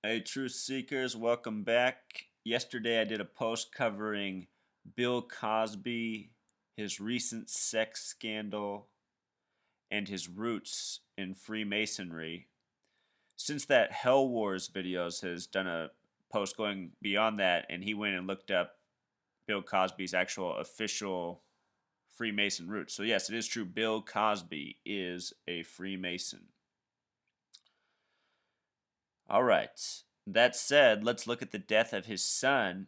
Hey, Truth Seekers, welcome back. Yesterday I did a post covering Bill Cosby, his recent sex scandal, and his roots in Freemasonry. Since that Hell Wars videos has done a post going beyond that, and he went and looked up Bill Cosby's actual official Freemason roots. So, yes, it is true. Bill Cosby is a Freemason. All right. That said, let's look at the death of his son,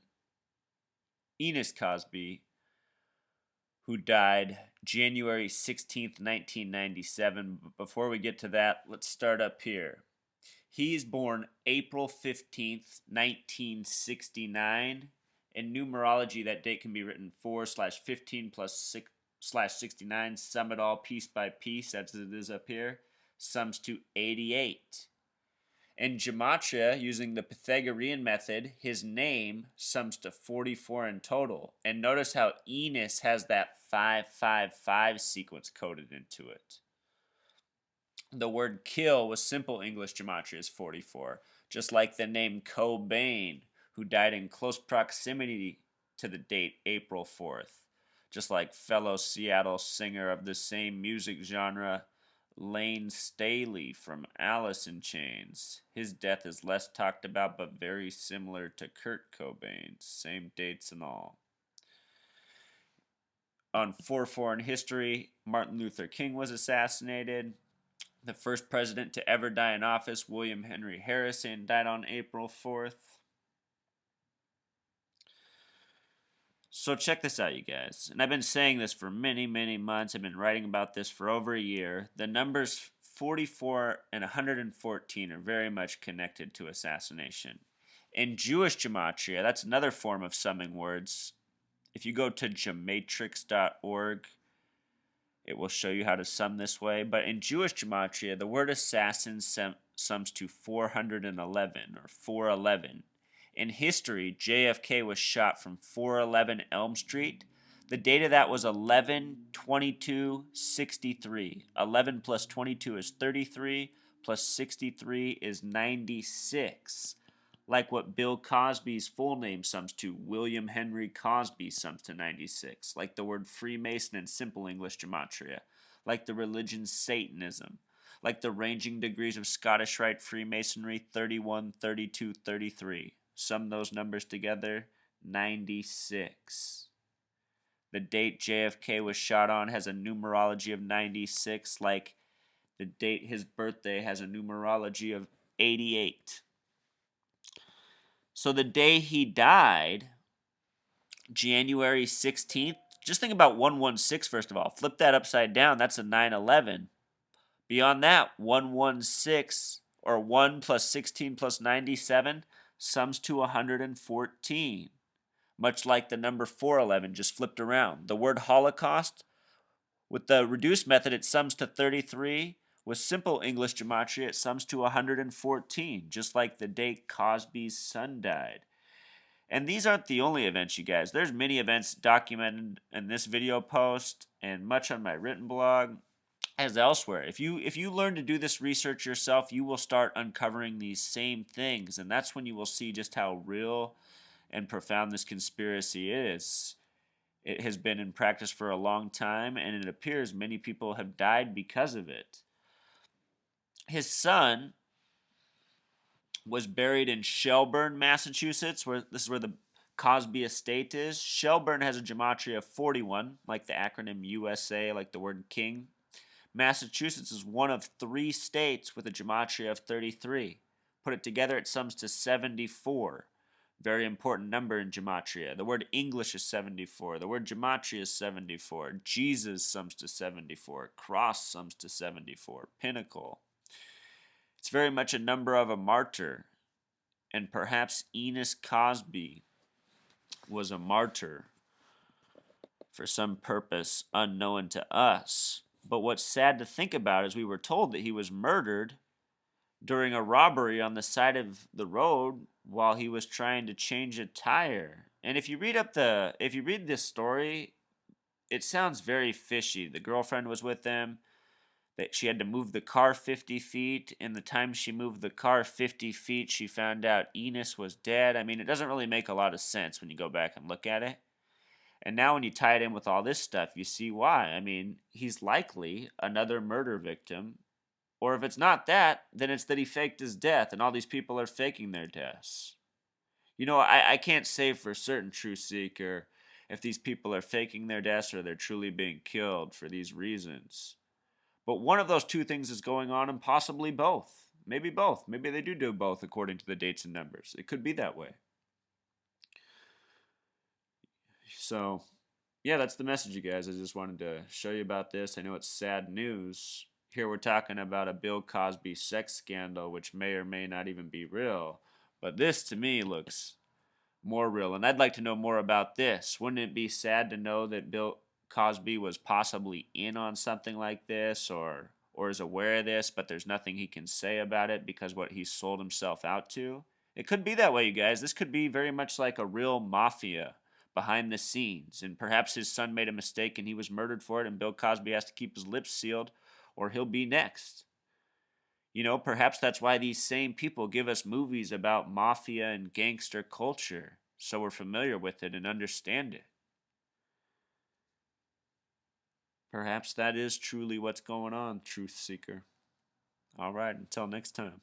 Ennis Cosby, who died January 16th, 1997. But before we get to that, let's start up here. He's born April 15th, 1969. In numerology, that date can be written 4/15 plus 6/69. Sum it all piece by piece, as it is up here, sums to 88. In Gematria, using the Pythagorean method, his name sums to 44 in total. And notice how Enos has that 555 sequence coded into it. The word kill with simple English Gematria is 44, just like the name Cobain, who died in close proximity to the date April 4th. Just like fellow Seattle singer of the same music genre, Lane Staley from Alice in Chains. His death is less talked about but very similar to Kurt Cobain's, same dates and all. On 4/4 in history, Martin Luther King was assassinated. The first president to ever die in office, William Henry Harrison, died on April 4th. So check this out, you guys. And I've been saying this for many, many months. I've been writing about this for over a year. The numbers 44 and 114 are very much connected to assassination. In Jewish gematria, that's another form of summing words. If you go to gematrix.org, it will show you how to sum this way. But in Jewish gematria, the word assassin sums to 411 or 411. In history, JFK was shot from 411 Elm Street. The date of that was 11/22/63. 11 plus 22 is 33, plus 63 is 96. Like what Bill Cosby's full name sums to, William Henry Cosby sums to 96. Like the word Freemason in simple English gematria. Like the religion Satanism. Like the ranging degrees of Scottish Rite Freemasonry, 31, 32, 33. Sum those numbers together, 96. The date JFK was shot on has a numerology of 96, like the date his birthday has a numerology of 88. So the day he died, January 16th, just think about 116 first of all. Flip that upside down, that's a 9/11. Beyond that, 116 or 1 plus 16 plus 97 sums to 114. Much like the number 411 just flipped around. The word Holocaust, with the reduced method, it sums to 33. With simple English gematria, it sums to 114, just like the day Cosby's son died. And these aren't the only events, you guys. There's many events documented in this video post and much on my written blog as elsewhere. If you learn to do this research yourself, you will start uncovering these same things, and that's when you will see just how real and profound this conspiracy is. It has been in practice for a long time, and it appears many people have died because of it. His son was buried in Shelburne, Massachusetts, where this is where the Cosby estate is. Shelburne has a gematria of 41, like the acronym USA, like the word king. Massachusetts is one of 3 states with a gematria of 33. Put it together, it sums to 74. Very important number in gematria. The word English is 74. The word gematria is 74. Jesus sums to 74. Cross sums to 74. Pinnacle. It's very much a number of a martyr. And perhaps Ennis Cosby was a martyr for some purpose unknown to us. But what's sad to think about is we were told that he was murdered during a robbery on the side of the road while he was trying to change a tire. And if you read this story, it sounds very fishy. The girlfriend was with him. that she had to move the car 50 feet. In the time she moved the car 50 feet, she found out Ennis was dead. I mean, it doesn't really make a lot of sense when you go back and look at it. And now when you tie it in with all this stuff, you see why. I mean, he's likely another murder victim. Or if it's not that, then it's that he faked his death, and all these people are faking their deaths. I can't say for certain, Truth Seeker, if these people are faking their deaths or they're truly being killed for these reasons. But one of those two things is going on, and possibly both. Maybe both. Maybe they do both according to the dates and numbers. It could be that way. So, yeah, that's the message, you guys. I just wanted to show you about this. I know it's sad news. Here we're talking about a Bill Cosby sex scandal, which may or may not even be real. But this, to me, looks more real. And I'd like to know more about this. Wouldn't it be sad to know that Bill Cosby was possibly in on something like this or is aware of this, but there's nothing he can say about it because what he sold himself out to? It could be that way, you guys. This could be very much like a real mafia behind the scenes. And perhaps his son made a mistake and he was murdered for it, and Bill Cosby has to keep his lips sealed or he'll be next. Perhaps that's why these same people give us movies about mafia and gangster culture, so we're familiar with it and understand it. Perhaps that is truly what's going on, Truth Seeker. All right, until next time.